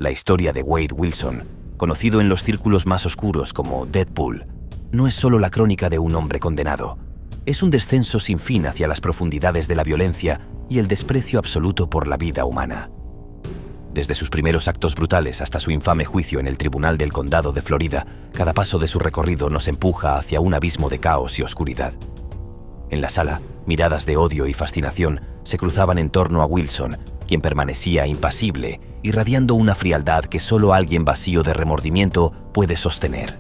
La historia de Wade Wilson, conocido en los círculos más oscuros como Deadpool, no es solo la crónica de un hombre condenado. Es un descenso sin fin hacia las profundidades de la violencia y el desprecio absoluto por la vida humana. Desde sus primeros actos brutales hasta su infame juicio en el Tribunal del Condado de Florida, cada paso de su recorrido nos empuja hacia un abismo de caos y oscuridad. En la sala, miradas de odio y fascinación se cruzaban en torno a Wilson, quien permanecía impasible, irradiando una frialdad que solo alguien vacío de remordimiento puede sostener.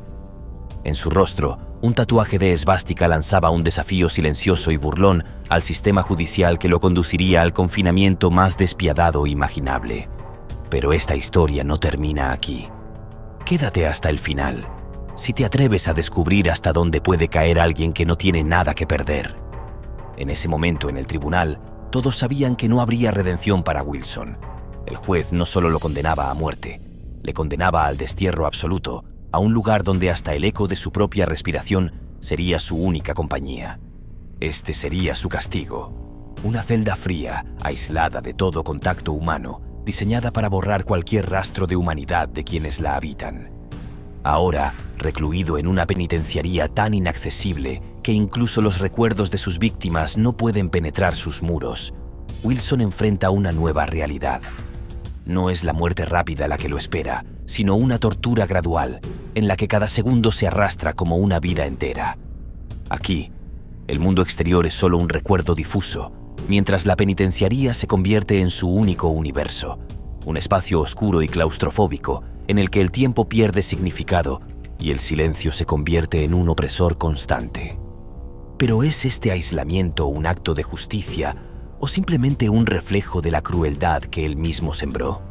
En su rostro, un tatuaje de esvástica lanzaba un desafío silencioso y burlón al sistema judicial que lo conduciría al confinamiento más despiadado imaginable. Pero esta historia no termina aquí. Quédate hasta el final, si te atreves a descubrir hasta dónde puede caer alguien que no tiene nada que perder. En ese momento en el tribunal, todos sabían que no habría redención para Wilson. El juez no solo lo condenaba a muerte, le condenaba al destierro absoluto, a un lugar donde hasta el eco de su propia respiración sería su única compañía. Este sería su castigo. Una celda fría, aislada de todo contacto humano, diseñada para borrar cualquier rastro de humanidad de quienes la habitan. Ahora, recluido en una penitenciaría tan inaccesible que incluso los recuerdos de sus víctimas no pueden penetrar sus muros, Wilson enfrenta una nueva realidad. No es la muerte rápida la que lo espera, sino una tortura gradual, en la que cada segundo se arrastra como una vida entera. Aquí, el mundo exterior es solo un recuerdo difuso, mientras la penitenciaría se convierte en su único universo, un espacio oscuro y claustrofóbico en el que el tiempo pierde significado y el silencio se convierte en un opresor constante. ¿Pero es este aislamiento un acto de justicia o simplemente un reflejo de la crueldad que él mismo sembró?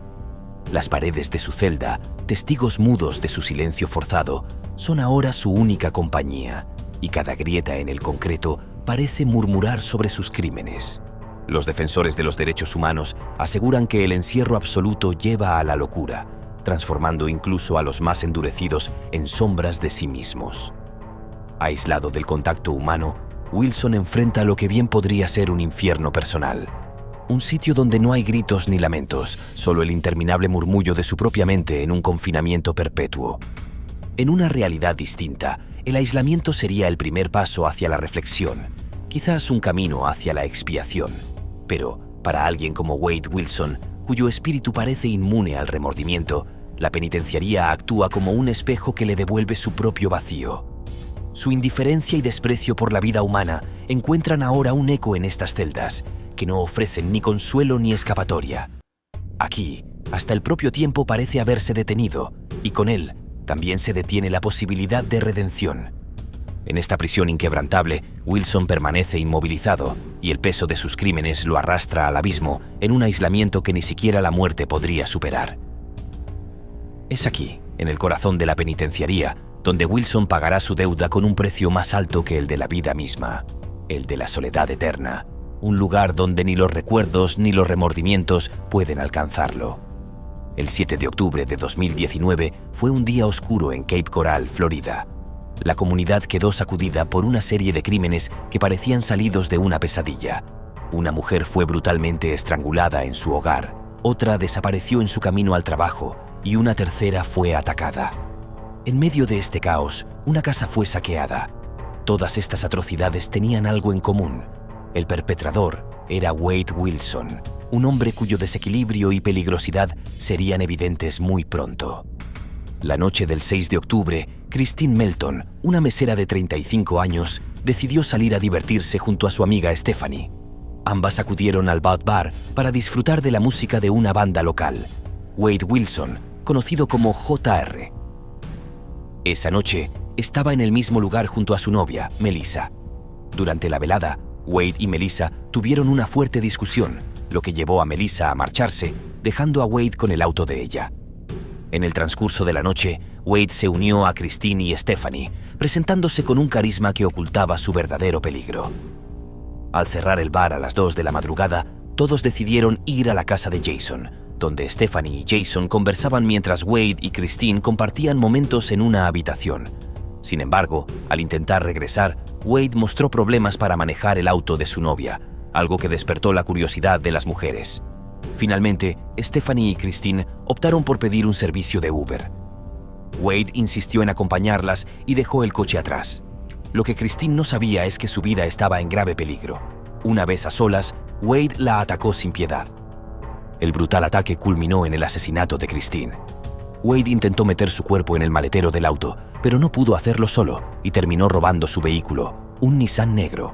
Las paredes de su celda, testigos mudos de su silencio forzado, son ahora su única compañía, y cada grieta en el concreto parece murmurar sobre sus crímenes. Los defensores de los derechos humanos aseguran que el encierro absoluto lleva a la locura, transformando incluso a los más endurecidos en sombras de sí mismos. Aislado del contacto humano, Wilson enfrenta lo que bien podría ser un infierno personal. Un sitio donde no hay gritos ni lamentos, solo el interminable murmullo de su propia mente en un confinamiento perpetuo. En una realidad distinta, el aislamiento sería el primer paso hacia la reflexión, quizás un camino hacia la expiación. Pero, para alguien como Wade Wilson, cuyo espíritu parece inmune al remordimiento, la penitenciaría actúa como un espejo que le devuelve su propio vacío. Su indiferencia y desprecio por la vida humana encuentran ahora un eco en estas celdas, que no ofrecen ni consuelo ni escapatoria. Aquí, hasta el propio tiempo parece haberse detenido, y con él también se detiene la posibilidad de redención. En esta prisión inquebrantable, Wilson permanece inmovilizado, y el peso de sus crímenes lo arrastra al abismo en un aislamiento que ni siquiera la muerte podría superar. Es aquí, en el corazón de la penitenciaría, donde Wilson pagará su deuda con un precio más alto que el de la vida misma, el de la soledad eterna, un lugar donde ni los recuerdos ni los remordimientos pueden alcanzarlo. El 7 de octubre de 2019 fue un día oscuro en Cape Coral, Florida. La comunidad quedó sacudida por una serie de crímenes que parecían salidos de una pesadilla. Una mujer fue brutalmente estrangulada en su hogar, otra desapareció en su camino al trabajo y una tercera fue atacada. En medio de este caos, una casa fue saqueada. Todas estas atrocidades tenían algo en común. El perpetrador era Wade Wilson, un hombre cuyo desequilibrio y peligrosidad serían evidentes muy pronto. La noche del 6 de octubre, Christine Melton, una mesera de 35 años, decidió salir a divertirse junto a su amiga Stephanie. Ambas acudieron al Bout Bar para disfrutar de la música de una banda local, Wade Wilson, conocido como J.R. Esa noche, estaba en el mismo lugar junto a su novia, Melissa. Durante la velada, Wade y Melissa tuvieron una fuerte discusión, lo que llevó a Melissa a marcharse, dejando a Wade con el auto de ella. En el transcurso de la noche, Wade se unió a Christine y Stephanie, presentándose con un carisma que ocultaba su verdadero peligro. Al cerrar el bar a las 2 de la madrugada, todos decidieron ir a la casa de Jason, donde Stephanie y Jason conversaban mientras Wade y Christine compartían momentos en una habitación. Sin embargo, al intentar regresar, Wade mostró problemas para manejar el auto de su novia, algo que despertó la curiosidad de las mujeres. Finalmente, Stephanie y Christine optaron por pedir un servicio de Uber. Wade insistió en acompañarlas y dejó el coche atrás. Lo que Christine no sabía es que su vida estaba en grave peligro. Una vez a solas, Wade la atacó sin piedad. El brutal ataque culminó en el asesinato de Christine. Wade intentó meter su cuerpo en el maletero del auto, pero no pudo hacerlo solo y terminó robando su vehículo, un Nissan negro.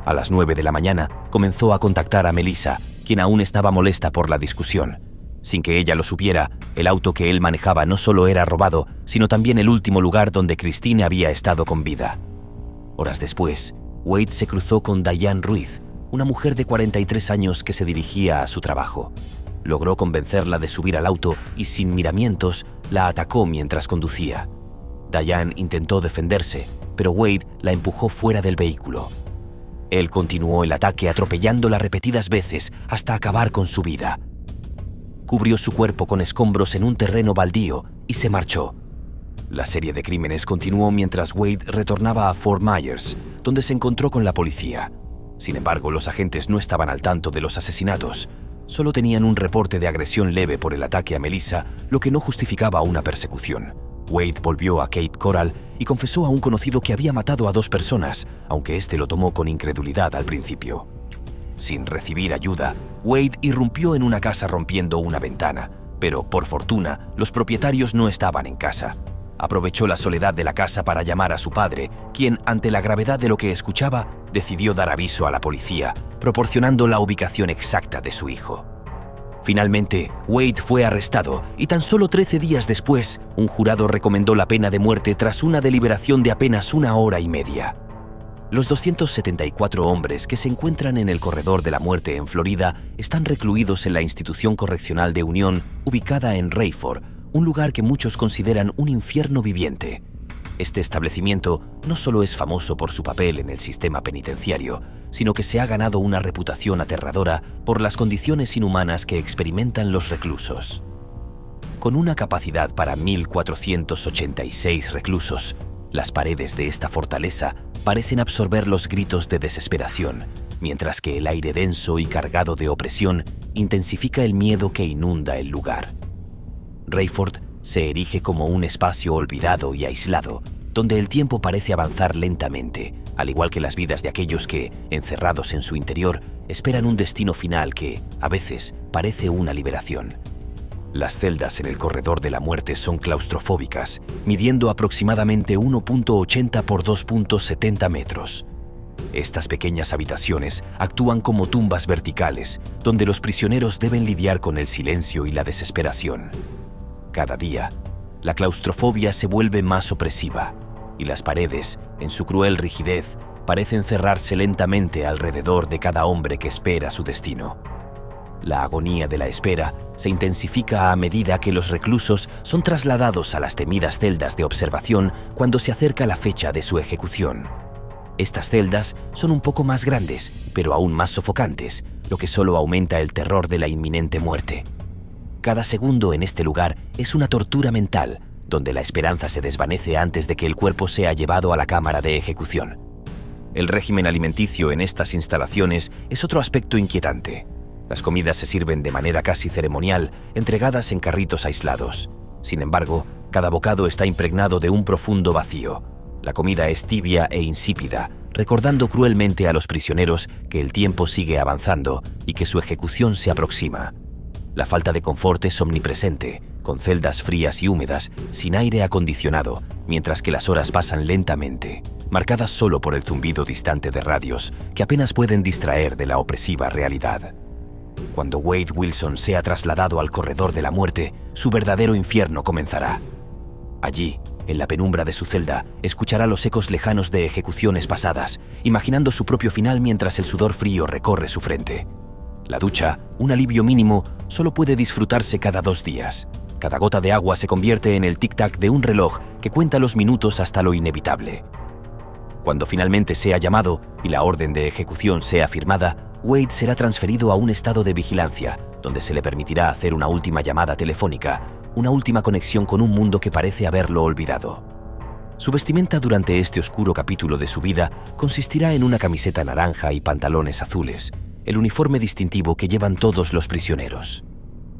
A las 9 de la mañana comenzó a contactar a Melissa, quien aún estaba molesta por la discusión. Sin que ella lo supiera, el auto que él manejaba no solo era robado, sino también el último lugar donde Christine había estado con vida. Horas después, Wade se cruzó con Diane Ruiz, una mujer de 43 años que se dirigía a su trabajo. Logró convencerla de subir al auto y, sin miramientos, la atacó mientras conducía. Diane intentó defenderse, pero Wade la empujó fuera del vehículo. Él continuó el ataque atropellándola repetidas veces hasta acabar con su vida. Cubrió su cuerpo con escombros en un terreno baldío y se marchó. La serie de crímenes continuó mientras Wade retornaba a Fort Myers, donde se encontró con la policía. Sin embargo, los agentes no estaban al tanto de los asesinatos. Solo tenían un reporte de agresión leve por el ataque a Melissa, lo que no justificaba una persecución. Wade volvió a Cape Coral y confesó a un conocido que había matado a 2 personas, aunque este lo tomó con incredulidad al principio. Sin recibir ayuda, Wade irrumpió en una casa rompiendo una ventana, pero por fortuna, los propietarios no estaban en casa. Aprovechó la soledad de la casa para llamar a su padre, quien, ante la gravedad de lo que escuchaba, decidió dar aviso a la policía, proporcionando la ubicación exacta de su hijo. Finalmente, Wade fue arrestado y tan solo 13 días después, un jurado recomendó la pena de muerte tras una deliberación de apenas 1 hora y media. Los 274 hombres que se encuentran en el corredor de la muerte en Florida están recluidos en la institución correccional de Unión, ubicada en Rayford, un lugar que muchos consideran un infierno viviente. Este establecimiento no solo es famoso por su papel en el sistema penitenciario, sino que se ha ganado una reputación aterradora por las condiciones inhumanas que experimentan los reclusos. Con una capacidad para 1.486 reclusos, las paredes de esta fortaleza parecen absorber los gritos de desesperación, mientras que el aire denso y cargado de opresión intensifica el miedo que inunda el lugar. Rayford se erige como un espacio olvidado y aislado, donde el tiempo parece avanzar lentamente, al igual que las vidas de aquellos que, encerrados en su interior, esperan un destino final que, a veces, parece una liberación. Las celdas en el corredor de la muerte son claustrofóbicas, midiendo aproximadamente 1.80 por 2.70 metros. Estas pequeñas habitaciones actúan como tumbas verticales, donde los prisioneros deben lidiar con el silencio y la desesperación. Cada día, la claustrofobia se vuelve más opresiva, y las paredes, en su cruel rigidez, parecen cerrarse lentamente alrededor de cada hombre que espera su destino. La agonía de la espera se intensifica a medida que los reclusos son trasladados a las temidas celdas de observación cuando se acerca la fecha de su ejecución. Estas celdas son un poco más grandes, pero aún más sofocantes, lo que solo aumenta el terror de la inminente muerte. Cada segundo en este lugar es una tortura mental, donde la esperanza se desvanece antes de que el cuerpo sea llevado a la cámara de ejecución. El régimen alimenticio en estas instalaciones es otro aspecto inquietante. Las comidas se sirven de manera casi ceremonial, entregadas en carritos aislados. Sin embargo, cada bocado está impregnado de un profundo vacío. La comida es tibia e insípida, recordando cruelmente a los prisioneros que el tiempo sigue avanzando y que su ejecución se aproxima. La falta de confort es omnipresente, con celdas frías y húmedas, sin aire acondicionado, mientras que las horas pasan lentamente, marcadas solo por el zumbido distante de radios que apenas pueden distraer de la opresiva realidad. Cuando Wade Wilson sea trasladado al corredor de la muerte, su verdadero infierno comenzará. Allí, en la penumbra de su celda, escuchará los ecos lejanos de ejecuciones pasadas, imaginando su propio final mientras el sudor frío recorre su frente. La ducha, un alivio mínimo, solo puede disfrutarse cada 2 días. Cada gota de agua se convierte en el tic-tac de un reloj que cuenta los minutos hasta lo inevitable. Cuando finalmente sea llamado y la orden de ejecución sea firmada, Wade será transferido a un estado de vigilancia, donde se le permitirá hacer una última llamada telefónica, una última conexión con un mundo que parece haberlo olvidado. Su vestimenta durante este oscuro capítulo de su vida consistirá en una camiseta naranja y pantalones azules. el uniforme distintivo que llevan todos los prisioneros.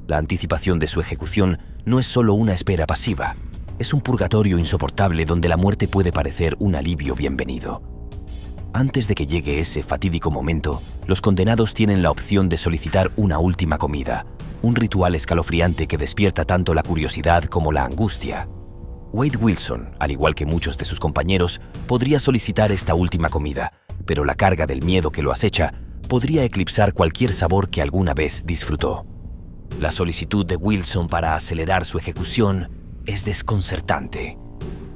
La anticipación de su ejecución no es solo una espera pasiva, es un purgatorio insoportable donde la muerte puede parecer un alivio bienvenido. Antes de que llegue ese fatídico momento, los condenados tienen la opción de solicitar una última comida, un ritual escalofriante que despierta tanto la curiosidad como la angustia. Wade Wilson, al igual que muchos de sus compañeros, podría solicitar esta última comida, pero la carga del miedo que lo acecha podría eclipsar cualquier sabor que alguna vez disfrutó. La solicitud de Wilson para acelerar su ejecución es desconcertante.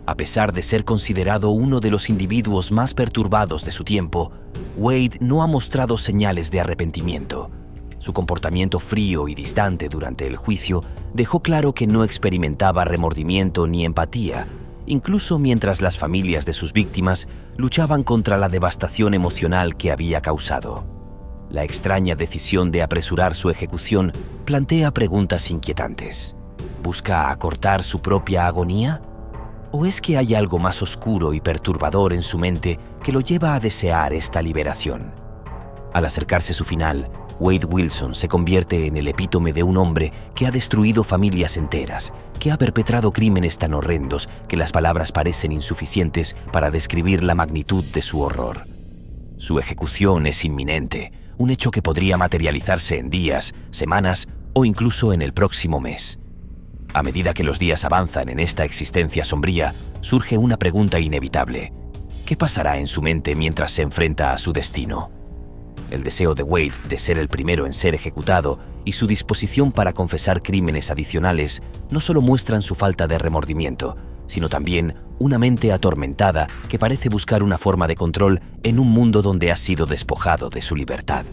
A pesar de ser considerado uno de los individuos más perturbados de su tiempo, Wade no ha mostrado señales de arrepentimiento. Su comportamiento frío y distante durante el juicio dejó claro que no experimentaba remordimiento ni empatía, incluso mientras las familias de sus víctimas luchaban contra la devastación emocional que había causado. La extraña decisión de apresurar su ejecución plantea preguntas inquietantes. ¿Busca acortar su propia agonía? ¿O es que hay algo más oscuro y perturbador en su mente que lo lleva a desear esta liberación? Al acercarse su final, Wade Wilson se convierte en el epítome de un hombre que ha destruido familias enteras, que ha perpetrado crímenes tan horrendos que las palabras parecen insuficientes para describir la magnitud de su horror. Su ejecución es inminente, un hecho que podría materializarse en días, semanas o incluso en el próximo mes. A medida que los días avanzan en esta existencia sombría, surge una pregunta inevitable. ¿Qué pasará en su mente mientras se enfrenta a su destino? El deseo de Wade de ser el primero en ser ejecutado y su disposición para confesar crímenes adicionales no solo muestran su falta de remordimiento, sino también una mente atormentada que parece buscar una forma de control en un mundo donde ha sido despojado de su libertad.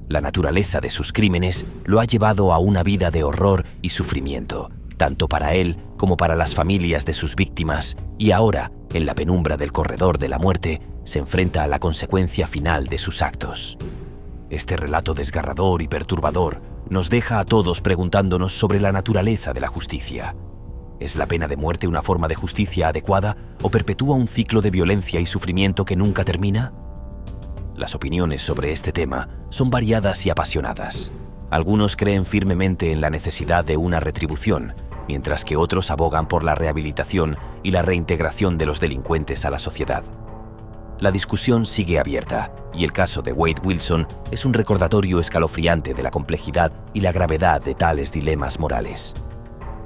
La naturaleza de sus crímenes lo ha llevado a una vida de horror y sufrimiento, tanto para él como para las familias de sus víctimas, y ahora, en la penumbra del corredor de la muerte, se enfrenta a la consecuencia final de sus actos. Este relato desgarrador y perturbador nos deja a todos preguntándonos sobre la naturaleza de la justicia. ¿Es la pena de muerte una forma de justicia adecuada o perpetúa un ciclo de violencia y sufrimiento que nunca termina? Las opiniones sobre este tema son variadas y apasionadas. Algunos creen firmemente en la necesidad de una retribución, mientras que otros abogan por la rehabilitación y la reintegración de los delincuentes a la sociedad. La discusión sigue abierta, y el caso de Wade Wilson es un recordatorio escalofriante de la complejidad y la gravedad de tales dilemas morales.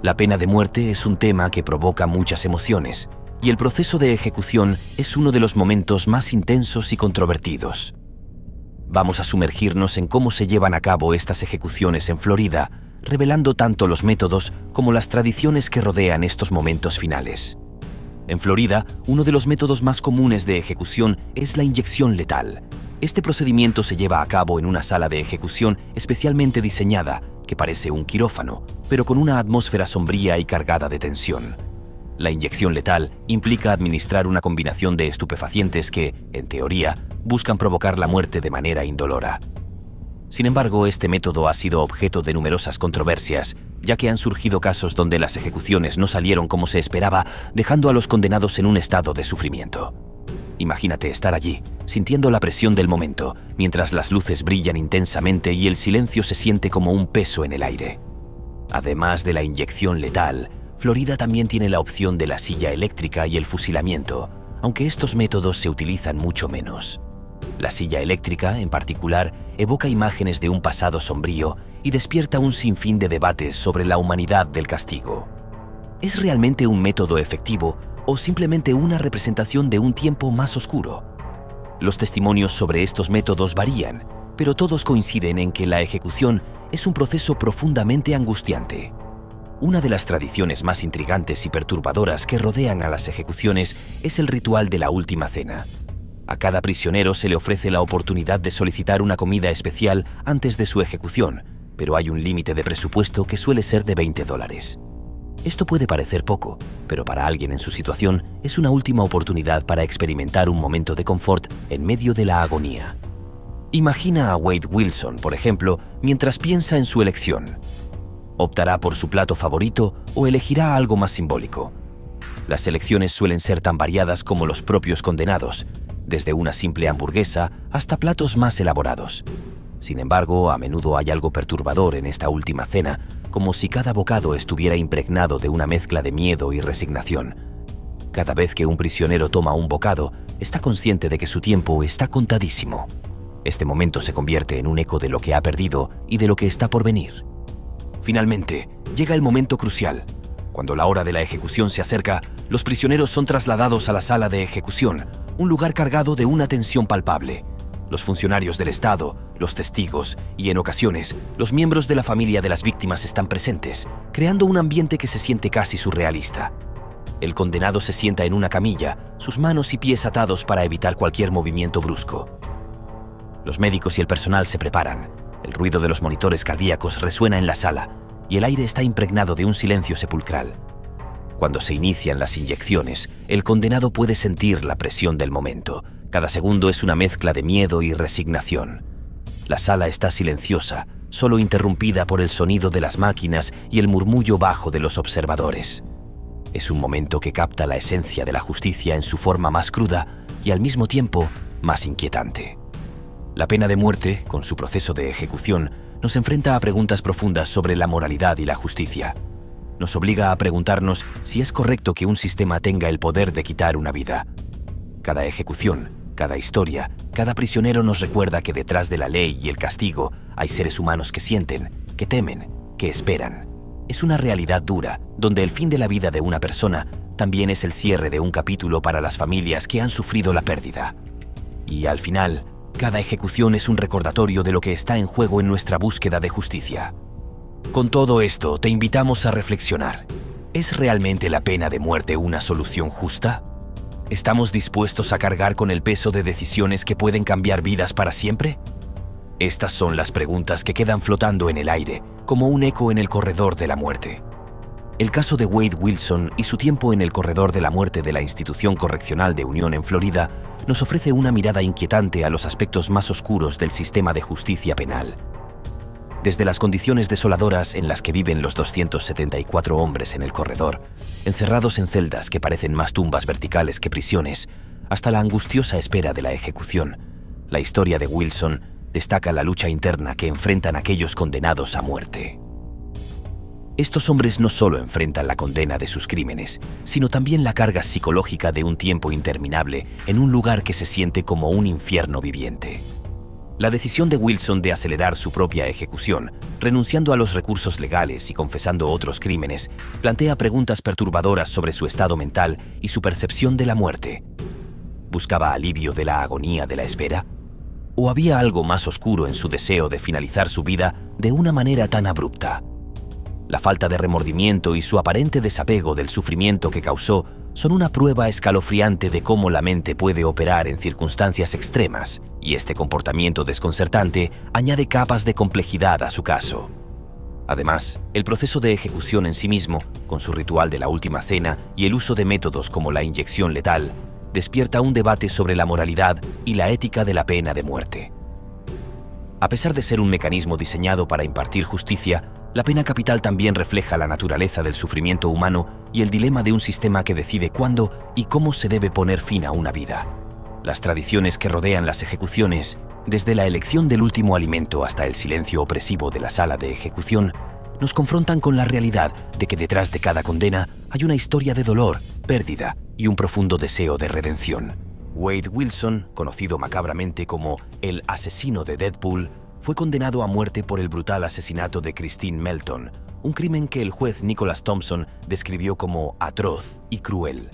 La pena de muerte es un tema que provoca muchas emociones, y el proceso de ejecución es uno de los momentos más intensos y controvertidos. Vamos a sumergirnos en cómo se llevan a cabo estas ejecuciones en Florida, revelando tanto los métodos como las tradiciones que rodean estos momentos finales. En Florida, uno de los métodos más comunes de ejecución es la inyección letal. Este procedimiento se lleva a cabo en una sala de ejecución especialmente diseñada, que parece un quirófano, pero con una atmósfera sombría y cargada de tensión. La inyección letal implica administrar una combinación de estupefacientes que, en teoría, buscan provocar la muerte de manera indolora. Sin embargo, este método ha sido objeto de numerosas controversias, ya que han surgido casos donde las ejecuciones no salieron como se esperaba, dejando a los condenados en un estado de sufrimiento. Imagínate estar allí, sintiendo la presión del momento, mientras las luces brillan intensamente y el silencio se siente como un peso en el aire. Además de la inyección letal, Florida también tiene la opción de la silla eléctrica y el fusilamiento, aunque estos métodos se utilizan mucho menos. La silla eléctrica, en particular, evoca imágenes de un pasado sombrío y despierta un sinfín de debates sobre la humanidad del castigo. ¿Es realmente un método efectivo o simplemente una representación de un tiempo más oscuro? Los testimonios sobre estos métodos varían, pero todos coinciden en que la ejecución es un proceso profundamente angustiante. Una de las tradiciones más intrigantes y perturbadoras que rodean a las ejecuciones es el ritual de la última cena. A cada prisionero se le ofrece la oportunidad de solicitar una comida especial antes de su ejecución, pero hay un límite de presupuesto que suele ser de $20. Esto puede parecer poco, pero para alguien en su situación es una última oportunidad para experimentar un momento de confort en medio de la agonía. Imagina a Wade Wilson, por ejemplo, mientras piensa en su elección. ¿Optará por su plato favorito o elegirá algo más simbólico? Las elecciones suelen ser tan variadas como los propios condenados, desde una simple hamburguesa hasta platos más elaborados. Sin embargo, a menudo hay algo perturbador en esta última cena, como si cada bocado estuviera impregnado de una mezcla de miedo y resignación. Cada vez que un prisionero toma un bocado, está consciente de que su tiempo está contadísimo. Este momento se convierte en un eco de lo que ha perdido y de lo que está por venir. Finalmente, llega el momento crucial. Cuando la hora de la ejecución se acerca, los prisioneros son trasladados a la sala de ejecución, un lugar cargado de una tensión palpable. Los funcionarios del Estado, los testigos y, en ocasiones, los miembros de la familia de las víctimas están presentes, creando un ambiente que se siente casi surrealista. El condenado se sienta en una camilla, sus manos y pies atados para evitar cualquier movimiento brusco. Los médicos y el personal se preparan. El ruido de los monitores cardíacos resuena en la sala y el aire está impregnado de un silencio sepulcral. Cuando se inician las inyecciones, el condenado puede sentir la presión del momento. Cada segundo es una mezcla de miedo y resignación. La sala está silenciosa, solo interrumpida por el sonido de las máquinas y el murmullo bajo de los observadores. Es un momento que capta la esencia de la justicia en su forma más cruda y al mismo tiempo más inquietante. La pena de muerte, con su proceso de ejecución, nos enfrenta a preguntas profundas sobre la moralidad y la justicia. Nos obliga a preguntarnos si es correcto que un sistema tenga el poder de quitar una vida. Cada ejecución, cada historia, cada prisionero nos recuerda que detrás de la ley y el castigo hay seres humanos que sienten, que temen, que esperan. Es una realidad dura, donde el fin de la vida de una persona también es el cierre de un capítulo para las familias que han sufrido la pérdida. Y al final, cada ejecución es un recordatorio de lo que está en juego en nuestra búsqueda de justicia. Con todo esto, te invitamos a reflexionar. ¿Es realmente la pena de muerte una solución justa? ¿Estamos dispuestos a cargar con el peso de decisiones que pueden cambiar vidas para siempre? Estas son las preguntas que quedan flotando en el aire, como un eco en el corredor de la muerte. El caso de Wade Wilson y su tiempo en el corredor de la muerte de la Institución Correccional de Unión en Florida nos ofrece una mirada inquietante a los aspectos más oscuros del sistema de justicia penal. Desde las condiciones desoladoras en las que viven los 274 hombres en el corredor, encerrados en celdas que parecen más tumbas verticales que prisiones, hasta la angustiosa espera de la ejecución, la historia de Wilson destaca la lucha interna que enfrentan aquellos condenados a muerte. Estos hombres no solo enfrentan la condena de sus crímenes, sino también la carga psicológica de un tiempo interminable en un lugar que se siente como un infierno viviente. La decisión de Wilson de acelerar su propia ejecución, renunciando a los recursos legales y confesando otros crímenes, plantea preguntas perturbadoras sobre su estado mental y su percepción de la muerte. ¿Buscaba alivio de la agonía de la espera? ¿O había algo más oscuro en su deseo de finalizar su vida de una manera tan abrupta? La falta de remordimiento y su aparente desapego del sufrimiento que causó son una prueba escalofriante de cómo la mente puede operar en circunstancias extremas, y este comportamiento desconcertante añade capas de complejidad a su caso. Además, el proceso de ejecución en sí mismo, con su ritual de la última cena y el uso de métodos como la inyección letal, despierta un debate sobre la moralidad y la ética de la pena de muerte. A pesar de ser un mecanismo diseñado para impartir justicia, la pena capital también refleja la naturaleza del sufrimiento humano y el dilema de un sistema que decide cuándo y cómo se debe poner fin a una vida. Las tradiciones que rodean las ejecuciones, desde la elección del último alimento hasta el silencio opresivo de la sala de ejecución, nos confrontan con la realidad de que detrás de cada condena hay una historia de dolor, pérdida y un profundo deseo de redención. Wade Wilson, conocido macabramente como el asesino de Deadpool, fue condenado a muerte por el brutal asesinato de Christine Melton, un crimen que el juez Nicholas Thompson describió como atroz y cruel.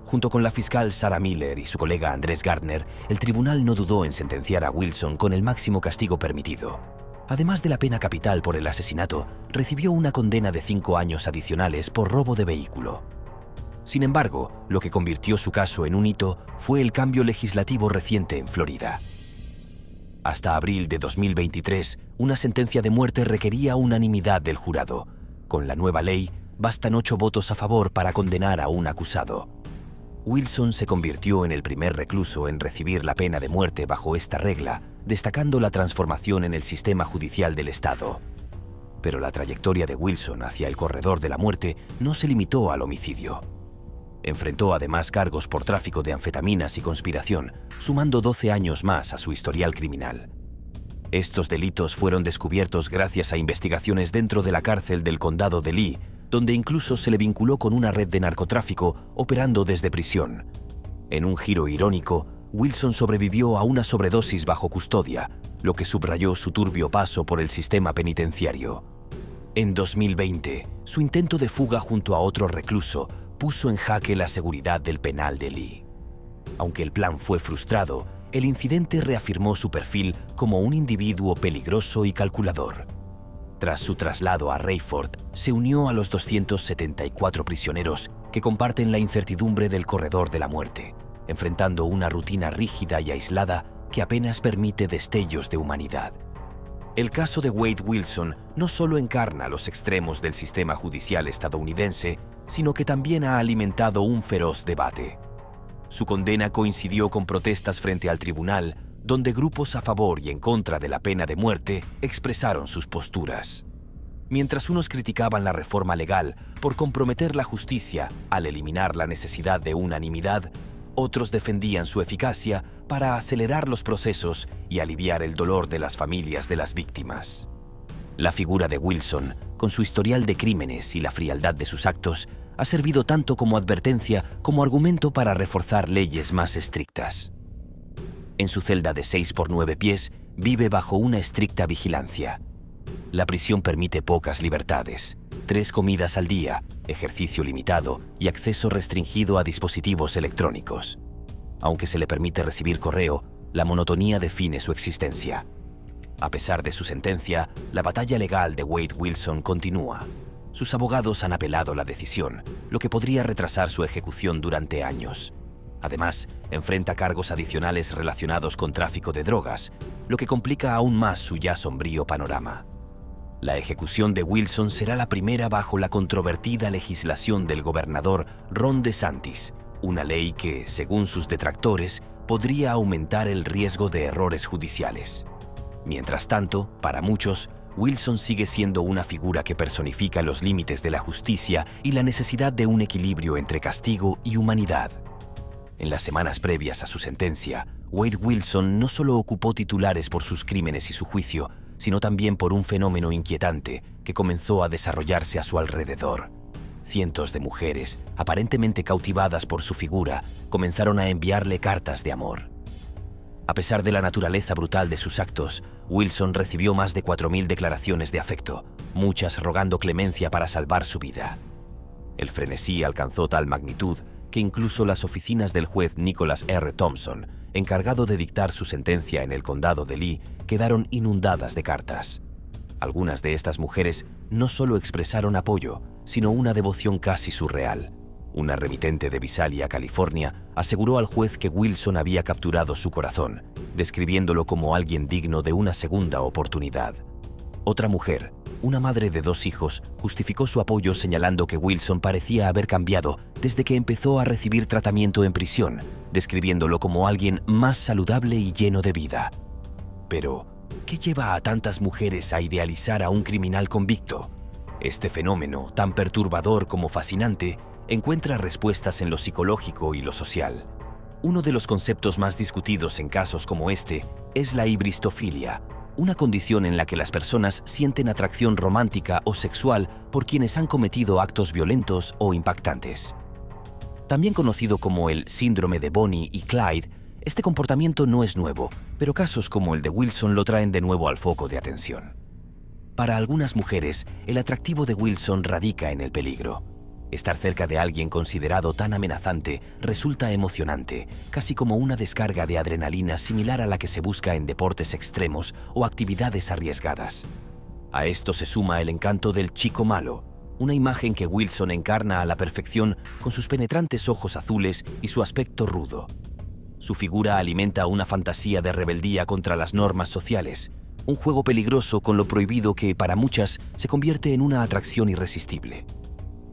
Junto con la fiscal Sarah Miller y su colega Andrés Gardner, el tribunal no dudó en sentenciar a Wilson con el máximo castigo permitido. Además de la pena capital por el asesinato, recibió una condena de 5 años adicionales por robo de vehículo. Sin embargo, lo que convirtió su caso en un hito fue el cambio legislativo reciente en Florida. Hasta abril de 2023, una sentencia de muerte requería unanimidad del jurado. Con la nueva ley, bastan 8 votos a favor para condenar a un acusado. Wilson se convirtió en el primer recluso en recibir la pena de muerte bajo esta regla, destacando la transformación en el sistema judicial del Estado. Pero la trayectoria de Wilson hacia el corredor de la muerte no se limitó al homicidio. Enfrentó además cargos por tráfico de anfetaminas y conspiración, sumando 12 años más a su historial criminal. Estos delitos fueron descubiertos gracias a investigaciones dentro de la cárcel del condado de Lee, donde incluso se le vinculó con una red de narcotráfico operando desde prisión. En un giro irónico, Wilson sobrevivió a una sobredosis bajo custodia, lo que subrayó su turbio paso por el sistema penitenciario. En 2020, su intento de fuga junto a otro recluso puso en jaque la seguridad del penal de Lee. Aunque el plan fue frustrado, el incidente reafirmó su perfil como un individuo peligroso y calculador. Tras su traslado a Rayford, se unió a los 274 prisioneros que comparten la incertidumbre del corredor de la muerte, enfrentando una rutina rígida y aislada que apenas permite destellos de humanidad. El caso de Wade Wilson no solo encarna los extremos del sistema judicial estadounidense, sino que también ha alimentado un feroz debate. Su condena coincidió con protestas frente al tribunal, donde grupos a favor y en contra de la pena de muerte expresaron sus posturas. Mientras unos criticaban la reforma legal por comprometer la justicia al eliminar la necesidad de unanimidad, otros defendían su eficacia para acelerar los procesos y aliviar el dolor de las familias de las víctimas. La figura de Wilson, con su historial de crímenes y la frialdad de sus actos, ha servido tanto como advertencia como argumento para reforzar leyes más estrictas. En su celda de 6 por 9 pies, vive bajo una estricta vigilancia. La prisión permite pocas libertades: 3 comidas al día, ejercicio limitado y acceso restringido a dispositivos electrónicos. Aunque se le permite recibir correo, la monotonía define su existencia. A pesar de su sentencia, la batalla legal de Wade Wilson continúa. Sus abogados han apelado la decisión, lo que podría retrasar su ejecución durante años. Además, enfrenta cargos adicionales relacionados con tráfico de drogas, lo que complica aún más su ya sombrío panorama. La ejecución de Wilson será la primera bajo la controvertida legislación del gobernador Ron DeSantis, una ley que, según sus detractores, podría aumentar el riesgo de errores judiciales. Mientras tanto, para muchos, Wilson sigue siendo una figura que personifica los límites de la justicia y la necesidad de un equilibrio entre castigo y humanidad. En las semanas previas a su sentencia, Wade Wilson no solo ocupó titulares por sus crímenes y su juicio, sino también por un fenómeno inquietante que comenzó a desarrollarse a su alrededor. Cientos de mujeres, aparentemente cautivadas por su figura, comenzaron a enviarle cartas de amor. A pesar de la naturaleza brutal de sus actos, Wilson recibió más de 4.000 declaraciones de afecto, muchas rogando clemencia para salvar su vida. El frenesí alcanzó tal magnitud que incluso las oficinas del juez Nicholas R. Thompson, encargado de dictar su sentencia en el condado de Lee, quedaron inundadas de cartas. Algunas de estas mujeres no solo expresaron apoyo, sino una devoción casi surreal. Una remitente de Visalia, California, aseguró al juez que Wilson había capturado su corazón, describiéndolo como alguien digno de una segunda oportunidad. Otra mujer, una madre de 2 hijos, justificó su apoyo señalando que Wilson parecía haber cambiado desde que empezó a recibir tratamiento en prisión, describiéndolo como alguien más saludable y lleno de vida. Pero, ¿qué lleva a tantas mujeres a idealizar a un criminal convicto? Este fenómeno, tan perturbador como fascinante, encuentra respuestas en lo psicológico y lo social. Uno de los conceptos más discutidos en casos como este es la hibristofilia, una condición en la que las personas sienten atracción romántica o sexual por quienes han cometido actos violentos o impactantes. También conocido como el síndrome de Bonnie y Clyde, este comportamiento no es nuevo, pero casos como el de Wilson lo traen de nuevo al foco de atención. Para algunas mujeres, el atractivo de Wilson radica en el peligro. Estar cerca de alguien considerado tan amenazante resulta emocionante, casi como una descarga de adrenalina similar a la que se busca en deportes extremos o actividades arriesgadas. A esto se suma el encanto del chico malo, una imagen que Wilson encarna a la perfección con sus penetrantes ojos azules y su aspecto rudo. Su figura alimenta una fantasía de rebeldía contra las normas sociales, un juego peligroso con lo prohibido que, para muchas, se convierte en una atracción irresistible.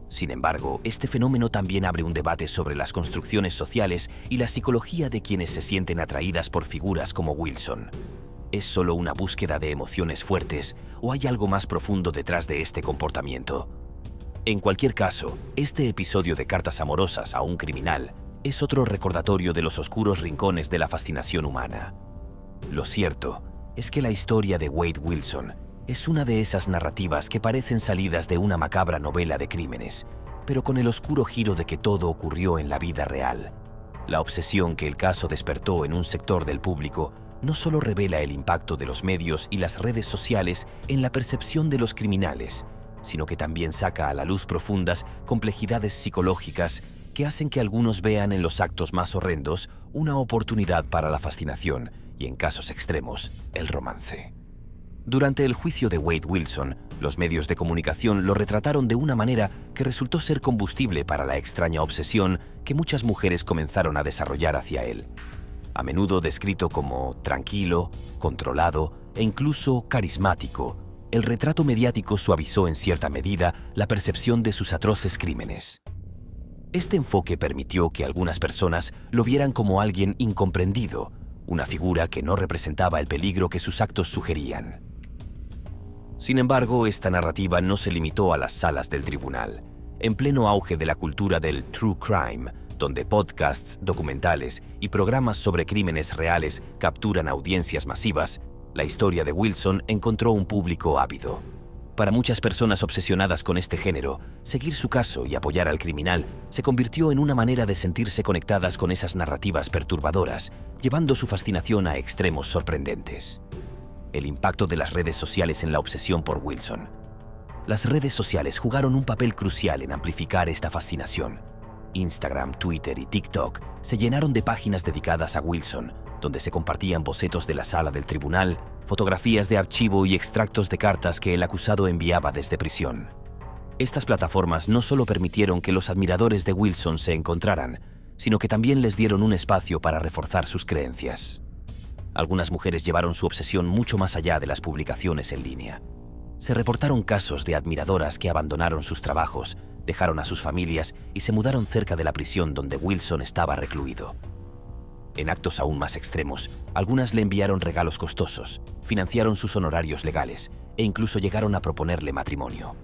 Sin embargo, este fenómeno también abre un debate sobre las construcciones sociales y la psicología de quienes se sienten atraídas por figuras como Wilson. ¿Es solo una búsqueda de emociones fuertes o hay algo más profundo detrás de este comportamiento? En cualquier caso, este episodio de Cartas amorosas a un criminal es otro recordatorio de los oscuros rincones de la fascinación humana. Lo cierto es que la historia de Wade Wilson es una de esas narrativas que parecen salidas de una macabra novela de crímenes, pero con el oscuro giro de que todo ocurrió en la vida real. La obsesión que el caso despertó en un sector del público no solo revela el impacto de los medios y las redes sociales en la percepción de los criminales, sino que también saca a la luz profundas complejidades psicológicas que hacen que algunos vean en los actos más horrendos una oportunidad para la fascinación y, en casos extremos, el romance. Durante el juicio de Wade Wilson, los medios de comunicación lo retrataron de una manera que resultó ser combustible para la extraña obsesión que muchas mujeres comenzaron a desarrollar hacia él. A menudo descrito como tranquilo, controlado e incluso carismático, el retrato mediático suavizó en cierta medida la percepción de sus atroces crímenes. Este enfoque permitió que algunas personas lo vieran como alguien incomprendido, una figura que no representaba el peligro que sus actos sugerían. Sin embargo, esta narrativa no se limitó a las salas del tribunal. En pleno auge de la cultura del true crime, donde podcasts, documentales y programas sobre crímenes reales capturan audiencias masivas, la historia de Wilson encontró un público ávido. Para muchas personas obsesionadas con este género, seguir su caso y apoyar al criminal se convirtió en una manera de sentirse conectadas con esas narrativas perturbadoras, llevando su fascinación a extremos sorprendentes. El impacto de las redes sociales en la obsesión por Wilson. Las redes sociales jugaron un papel crucial en amplificar esta fascinación. Instagram, Twitter y TikTok se llenaron de páginas dedicadas a Wilson, donde se compartían bocetos de la sala del tribunal, fotografías de archivo y extractos de cartas que el acusado enviaba desde prisión. Estas plataformas no solo permitieron que los admiradores de Wilson se encontraran, sino que también les dieron un espacio para reforzar sus creencias. Algunas mujeres llevaron su obsesión mucho más allá de las publicaciones en línea. Se reportaron casos de admiradoras que abandonaron sus trabajos, dejaron a sus familias y se mudaron cerca de la prisión donde Wilson estaba recluido. En actos aún más extremos, algunas le enviaron regalos costosos, financiaron sus honorarios legales e incluso llegaron a proponerle matrimonio.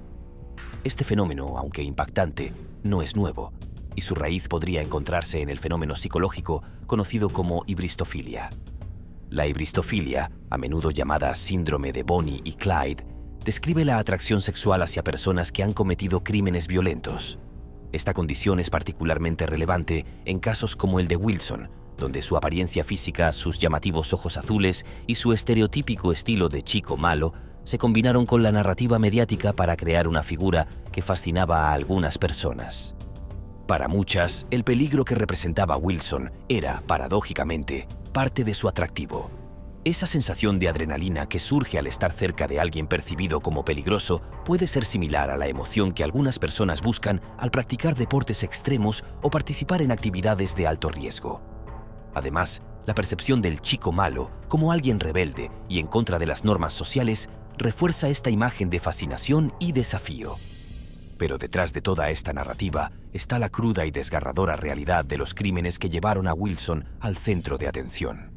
Este fenómeno, aunque impactante, no es nuevo, y su raíz podría encontrarse en el fenómeno psicológico conocido como hibristofilia. La hibristofilia, a menudo llamada síndrome de Bonnie y Clyde, describe la atracción sexual hacia personas que han cometido crímenes violentos. Esta condición es particularmente relevante en casos como el de Wilson, donde su apariencia física, sus llamativos ojos azules y su estereotípico estilo de chico malo se combinaron con la narrativa mediática para crear una figura que fascinaba a algunas personas. Para muchas, el peligro que representaba Wilson era, paradójicamente, parte de su atractivo. Esa sensación de adrenalina que surge al estar cerca de alguien percibido como peligroso puede ser similar a la emoción que algunas personas buscan al practicar deportes extremos o participar en actividades de alto riesgo. Además, la percepción del chico malo como alguien rebelde y en contra de las normas sociales refuerza esta imagen de fascinación y desafío. Pero detrás de toda esta narrativa está la cruda y desgarradora realidad de los crímenes que llevaron a Wilson al centro de atención.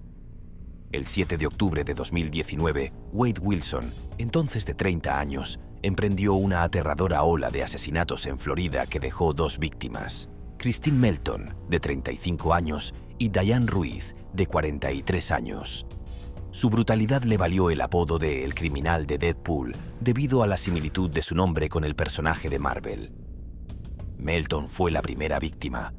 El 7 de octubre de 2019, Wade Wilson, entonces de 30 años, emprendió una aterradora ola de asesinatos en Florida que dejó 2 víctimas: Christine Melton, de 35 años, y Diane Ruiz, de 43 años. Su brutalidad le valió el apodo de El criminal de Deadpool, debido a la similitud de su nombre con el personaje de Marvel. Melton fue la primera víctima.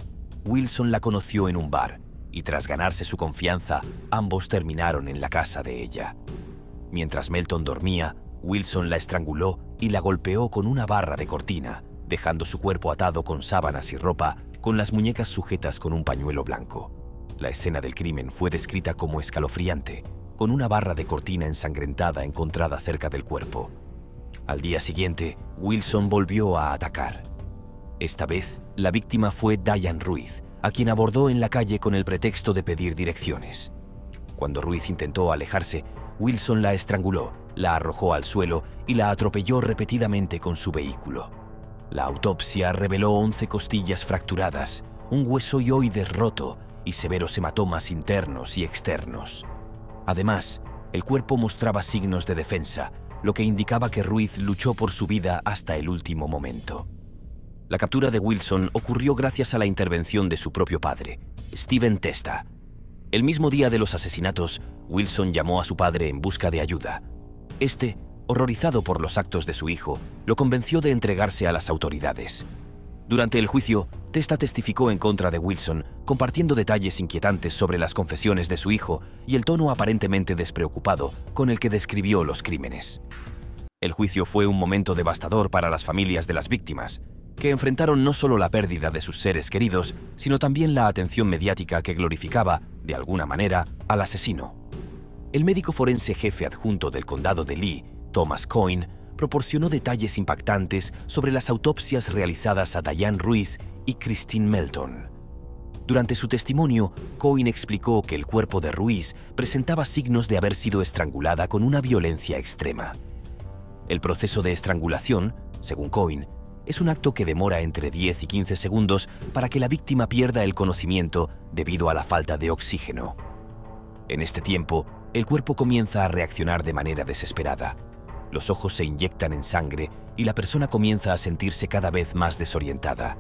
Wilson la conoció en un bar, y tras ganarse su confianza, ambos terminaron en la casa de ella. Mientras Melton dormía, Wilson la estranguló y la golpeó con una barra de cortina, dejando su cuerpo atado con sábanas y ropa, con las muñecas sujetas con un pañuelo blanco. La escena del crimen fue descrita como escalofriante, con una barra de cortina ensangrentada encontrada cerca del cuerpo. Al día siguiente, Wilson volvió a atacar. Esta vez, la víctima fue Diane Ruiz, a quien abordó en la calle con el pretexto de pedir direcciones. Cuando Ruiz intentó alejarse, Wilson la estranguló, la arrojó al suelo y la atropelló repetidamente con su vehículo. La autopsia reveló 11 costillas fracturadas, un hueso hyoides roto y severos hematomas internos y externos. Además, el cuerpo mostraba signos de defensa, lo que indicaba que Ruiz luchó por su vida hasta el último momento. La captura de Wilson ocurrió gracias a la intervención de su propio padre, Steven Testa. El mismo día de los asesinatos, Wilson llamó a su padre en busca de ayuda. Este, horrorizado por los actos de su hijo, lo convenció de entregarse a las autoridades. Durante el juicio, Testa testificó en contra de Wilson, compartiendo detalles inquietantes sobre las confesiones de su hijo y el tono aparentemente despreocupado con el que describió los crímenes. El juicio fue un momento devastador para las familias de las víctimas, que enfrentaron no solo la pérdida de sus seres queridos, sino también la atención mediática que glorificaba, de alguna manera, al asesino. El médico forense jefe adjunto del condado de Lee, Thomas Coyne, proporcionó detalles impactantes sobre las autopsias realizadas a Diane Ruiz y Christine Melton. Durante su testimonio, Coyne explicó que el cuerpo de Ruiz presentaba signos de haber sido estrangulada con una violencia extrema. El proceso de estrangulación, según Coyne, es un acto que demora entre 10 y 15 segundos para que la víctima pierda el conocimiento debido a la falta de oxígeno. En este tiempo, el cuerpo comienza a reaccionar de manera desesperada. Los ojos se inyectan en sangre y la persona comienza a sentirse cada vez más desorientada.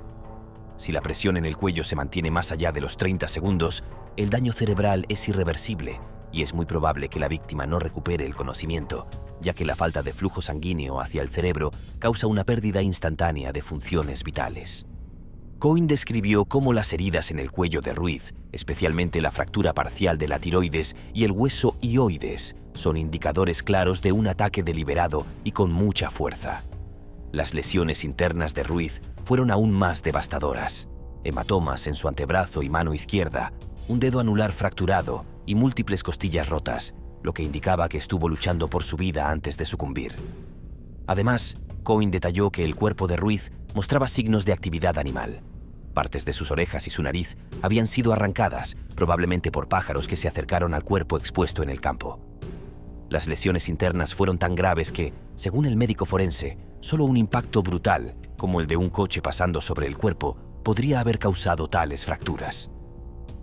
Si la presión en el cuello se mantiene más allá de los 30 segundos, el daño cerebral es irreversible y es muy probable que la víctima no recupere el conocimiento, ya que la falta de flujo sanguíneo hacia el cerebro causa una pérdida instantánea de funciones vitales. Coyne describió cómo las heridas en el cuello de Ruiz, especialmente la fractura parcial de la tiroides y el hueso hioides, son indicadores claros de un ataque deliberado y con mucha fuerza. Las lesiones internas de Ruiz fueron aún más devastadoras. Hematomas en su antebrazo y mano izquierda, un dedo anular fracturado y múltiples costillas rotas, lo que indicaba que estuvo luchando por su vida antes de sucumbir. Además, Coyne detalló que el cuerpo de Ruiz mostraba signos de actividad animal. Partes de sus orejas y su nariz habían sido arrancadas, probablemente por pájaros que se acercaron al cuerpo expuesto en el campo. Las lesiones internas fueron tan graves que, según el médico forense, solo un impacto brutal, como el de un coche pasando sobre el cuerpo, podría haber causado tales fracturas.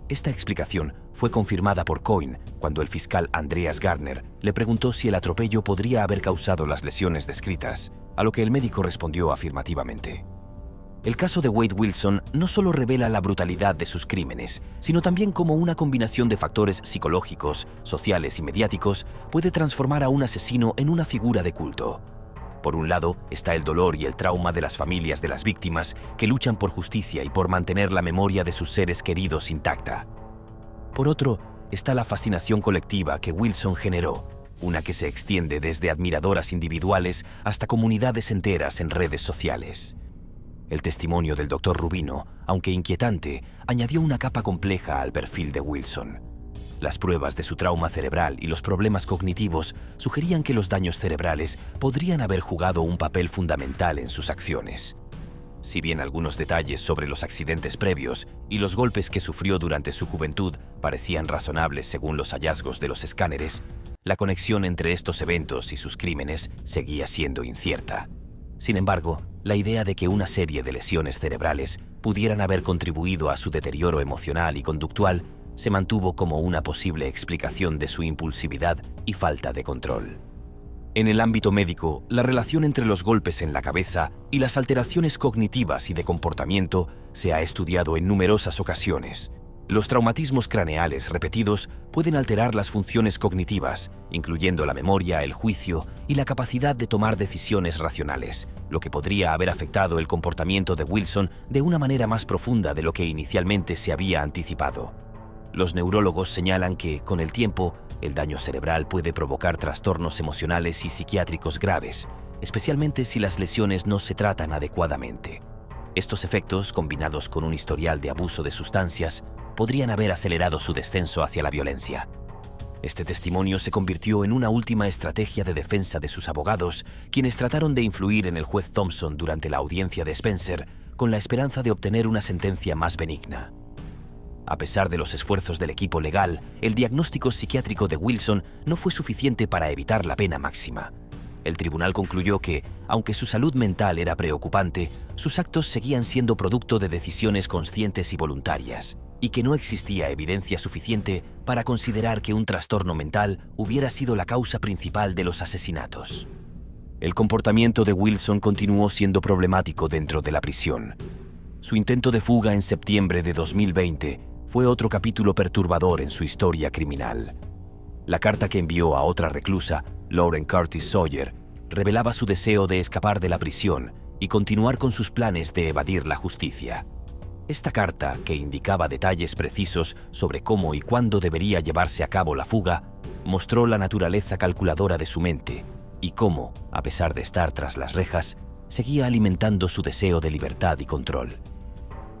Esta explicación fue confirmada por Coyne cuando el fiscal Andreas Gardner le preguntó si el atropello podría haber causado las lesiones descritas, a lo que el médico respondió afirmativamente. El caso de Wade Wilson no solo revela la brutalidad de sus crímenes, sino también cómo una combinación de factores psicológicos, sociales y mediáticos puede transformar a un asesino en una figura de culto. Por un lado está el dolor y el trauma de las familias de las víctimas que luchan por justicia y por mantener la memoria de sus seres queridos intacta. Por otro, está la fascinación colectiva que Wilson generó, una que se extiende desde admiradoras individuales hasta comunidades enteras en redes sociales. El testimonio del Dr. Rubino, aunque inquietante, añadió una capa compleja al perfil de Wilson. Las pruebas de su trauma cerebral y los problemas cognitivos sugerían que los daños cerebrales podrían haber jugado un papel fundamental en sus acciones. Si bien algunos detalles sobre los accidentes previos y los golpes que sufrió durante su juventud parecían razonables según los hallazgos de los escáneres, la conexión entre estos eventos y sus crímenes seguía siendo incierta. Sin embargo, la idea de que una serie de lesiones cerebrales pudieran haber contribuido a su deterioro emocional y conductual se mantuvo como una posible explicación de su impulsividad y falta de control. En el ámbito médico, la relación entre los golpes en la cabeza y las alteraciones cognitivas y de comportamiento se ha estudiado en numerosas ocasiones. Los traumatismos craneales repetidos pueden alterar las funciones cognitivas, incluyendo la memoria, el juicio y la capacidad de tomar decisiones racionales, lo que podría haber afectado el comportamiento de Wilson de una manera más profunda de lo que inicialmente se había anticipado. Los neurólogos señalan que, con el tiempo, el daño cerebral puede provocar trastornos emocionales y psiquiátricos graves, especialmente si las lesiones no se tratan adecuadamente. Estos efectos, combinados con un historial de abuso de sustancias, podrían haber acelerado su descenso hacia la violencia. Este testimonio se convirtió en una última estrategia de defensa de sus abogados, quienes trataron de influir en el juez Thompson durante la audiencia de Spencer, con la esperanza de obtener una sentencia más benigna. A pesar de los esfuerzos del equipo legal, el diagnóstico psiquiátrico de Wilson no fue suficiente para evitar la pena máxima. El tribunal concluyó que, aunque su salud mental era preocupante, sus actos seguían siendo producto de decisiones conscientes y voluntarias, y que no existía evidencia suficiente para considerar que un trastorno mental hubiera sido la causa principal de los asesinatos. El comportamiento de Wilson continuó siendo problemático dentro de la prisión. Su intento de fuga en septiembre de 2020 fue otro capítulo perturbador en su historia criminal. La carta que envió a otra reclusa, Lauren Curtis Sawyer, revelaba su deseo de escapar de la prisión y continuar con sus planes de evadir la justicia. Esta carta, que indicaba detalles precisos sobre cómo y cuándo debería llevarse a cabo la fuga, mostró la naturaleza calculadora de su mente y cómo, a pesar de estar tras las rejas, seguía alimentando su deseo de libertad y control.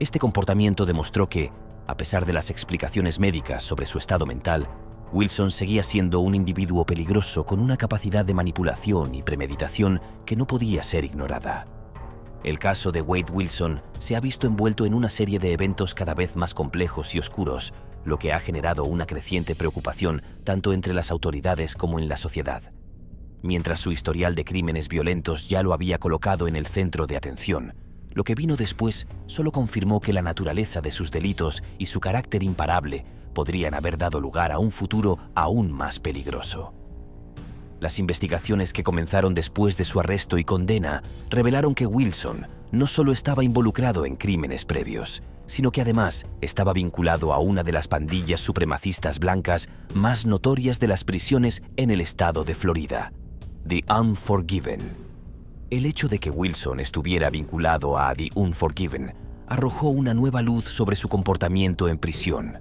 Este comportamiento demostró que, a pesar de las explicaciones médicas sobre su estado mental, Wilson seguía siendo un individuo peligroso con una capacidad de manipulación y premeditación que no podía ser ignorada. El caso de Wade Wilson se ha visto envuelto en una serie de eventos cada vez más complejos y oscuros, lo que ha generado una creciente preocupación tanto entre las autoridades como en la sociedad. Mientras su historial de crímenes violentos ya lo había colocado en el centro de atención, lo que vino después solo confirmó que la naturaleza de sus delitos y su carácter imparable podrían haber dado lugar a un futuro aún más peligroso. Las investigaciones que comenzaron después de su arresto y condena revelaron que Wilson no solo estaba involucrado en crímenes previos, sino que además estaba vinculado a una de las pandillas supremacistas blancas más notorias de las prisiones en el estado de Florida, The Unforgiven. El hecho de que Wilson estuviera vinculado a The Unforgiven arrojó una nueva luz sobre su comportamiento en prisión.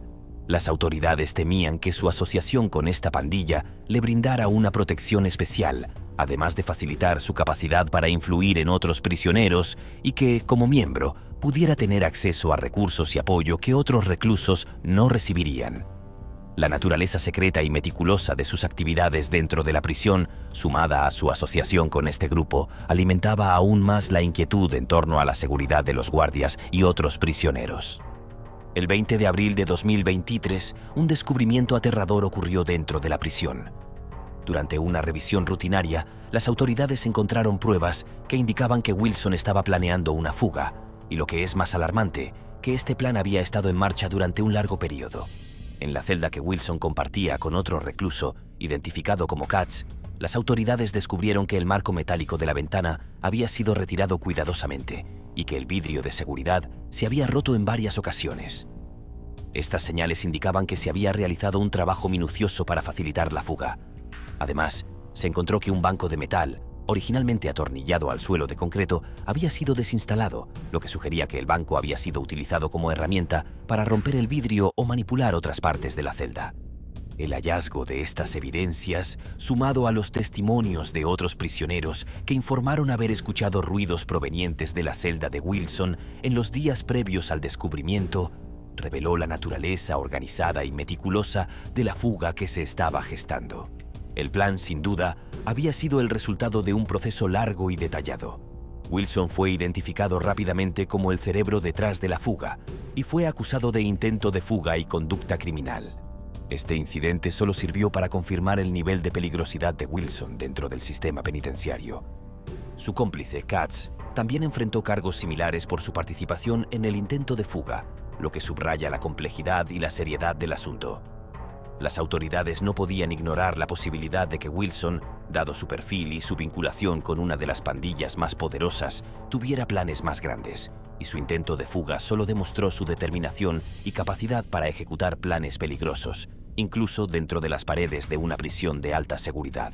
Las autoridades temían que su asociación con esta pandilla le brindara una protección especial, además de facilitar su capacidad para influir en otros prisioneros y que, como miembro, pudiera tener acceso a recursos y apoyo que otros reclusos no recibirían. La naturaleza secreta y meticulosa de sus actividades dentro de la prisión, sumada a su asociación con este grupo, alimentaba aún más la inquietud en torno a la seguridad de los guardias y otros prisioneros. El 20 de abril de 2023, un descubrimiento aterrador ocurrió dentro de la prisión. Durante una revisión rutinaria, las autoridades encontraron pruebas que indicaban que Wilson estaba planeando una fuga, y lo que es más alarmante, que este plan había estado en marcha durante un largo periodo. En la celda que Wilson compartía con otro recluso, identificado como Katz, las autoridades descubrieron que el marco metálico de la ventana había sido retirado cuidadosamente y que el vidrio de seguridad se había roto en varias ocasiones. Estas señales indicaban que se había realizado un trabajo minucioso para facilitar la fuga. Además, se encontró que un banco de metal, originalmente atornillado al suelo de concreto, había sido desinstalado, lo que sugería que el banco había sido utilizado como herramienta para romper el vidrio o manipular otras partes de la celda. El hallazgo de estas evidencias, sumado a los testimonios de otros prisioneros que informaron haber escuchado ruidos provenientes de la celda de Wilson en los días previos al descubrimiento, reveló la naturaleza organizada y meticulosa de la fuga que se estaba gestando. El plan, sin duda, había sido el resultado de un proceso largo y detallado. Wilson fue identificado rápidamente como el cerebro detrás de la fuga y fue acusado de intento de fuga y conducta criminal. Este incidente solo sirvió para confirmar el nivel de peligrosidad de Wilson dentro del sistema penitenciario. Su cómplice, Katz, también enfrentó cargos similares por su participación en el intento de fuga, lo que subraya la complejidad y la seriedad del asunto. Las autoridades no podían ignorar la posibilidad de que Wilson, dado su perfil y su vinculación con una de las pandillas más poderosas, tuviera planes más grandes, y su intento de fuga solo demostró su determinación y capacidad para ejecutar planes peligrosos, incluso dentro de las paredes de una prisión de alta seguridad.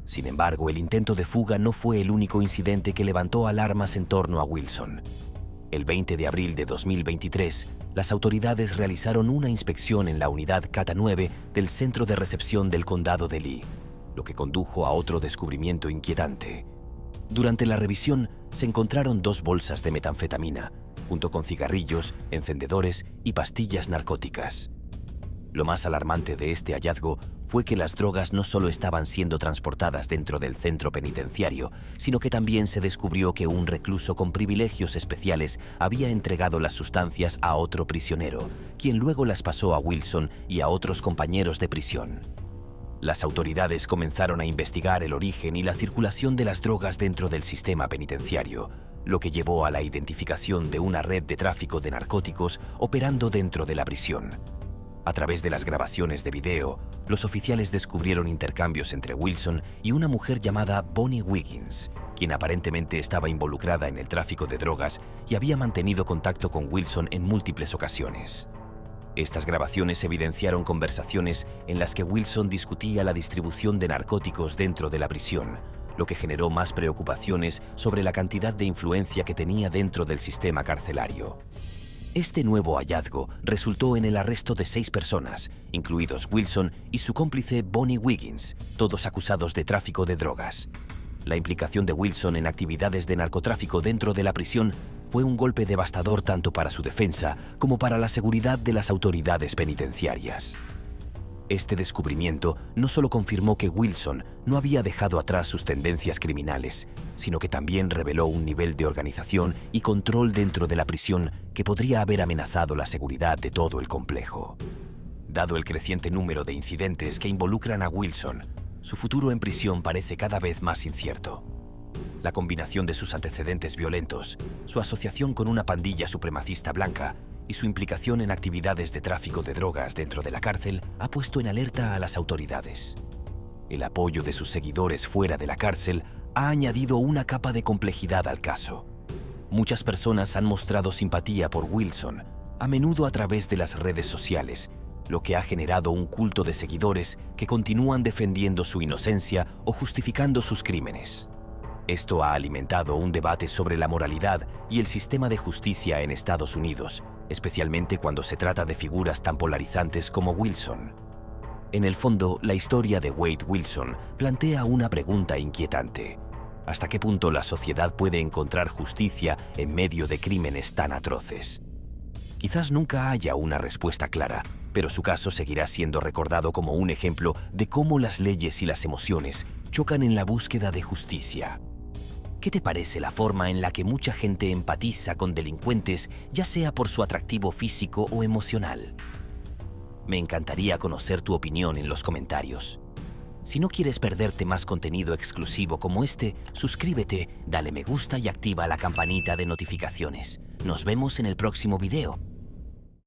Sin embargo, el intento de fuga no fue el único incidente que levantó alarmas en torno a Wilson. El 20 de abril de 2023, las autoridades realizaron una inspección en la unidad Cata 9 del Centro de Recepción del Condado de Lee, lo que condujo a otro descubrimiento inquietante. Durante la revisión, se encontraron 2 bolsas de metanfetamina, junto con cigarrillos, encendedores y pastillas narcóticas. Lo más alarmante de este hallazgo fue que las drogas no solo estaban siendo transportadas dentro del centro penitenciario, sino que también se descubrió que un recluso con privilegios especiales había entregado las sustancias a otro prisionero, quien luego las pasó a Wilson y a otros compañeros de prisión. Las autoridades comenzaron a investigar el origen y la circulación de las drogas dentro del sistema penitenciario, lo que llevó a la identificación de una red de tráfico de narcóticos operando dentro de la prisión. A través de las grabaciones de video, los oficiales descubrieron intercambios entre Wilson y una mujer llamada Bonnie Wiggins, quien aparentemente estaba involucrada en el tráfico de drogas y había mantenido contacto con Wilson en múltiples ocasiones. Estas grabaciones evidenciaron conversaciones en las que Wilson discutía la distribución de narcóticos dentro de la prisión, lo que generó más preocupaciones sobre la cantidad de influencia que tenía dentro del sistema carcelario. Este nuevo hallazgo resultó en el arresto de 6 personas, incluidos Wilson y su cómplice Bonnie Wiggins, todos acusados de tráfico de drogas. La implicación de Wilson en actividades de narcotráfico dentro de la prisión fue un golpe devastador tanto para su defensa como para la seguridad de las autoridades penitenciarias. Este descubrimiento no solo confirmó que Wilson no había dejado atrás sus tendencias criminales, sino que también reveló un nivel de organización y control dentro de la prisión que podría haber amenazado la seguridad de todo el complejo. Dado el creciente número de incidentes que involucran a Wilson, su futuro en prisión parece cada vez más incierto. La combinación de sus antecedentes violentos, su asociación con una pandilla supremacista blanca y su implicación en actividades de tráfico de drogas dentro de la cárcel ha puesto en alerta a las autoridades. El apoyo de sus seguidores fuera de la cárcel ha añadido una capa de complejidad al caso. Muchas personas han mostrado simpatía por Wilson, a menudo a través de las redes sociales, lo que ha generado un culto de seguidores que continúan defendiendo su inocencia o justificando sus crímenes. Esto ha alimentado un debate sobre la moralidad y el sistema de justicia en Estados Unidos, especialmente cuando se trata de figuras tan polarizantes como Wilson. En el fondo, la historia de Wade Wilson plantea una pregunta inquietante. ¿Hasta qué punto la sociedad puede encontrar justicia en medio de crímenes tan atroces? Quizás nunca haya una respuesta clara, pero su caso seguirá siendo recordado como un ejemplo de cómo las leyes y las emociones chocan en la búsqueda de justicia. ¿Qué te parece la forma en la que mucha gente empatiza con delincuentes, ya sea por su atractivo físico o emocional? Me encantaría conocer tu opinión en los comentarios. Si no quieres perderte más contenido exclusivo como este, suscríbete, dale me gusta y activa la campanita de notificaciones. Nos vemos en el próximo video.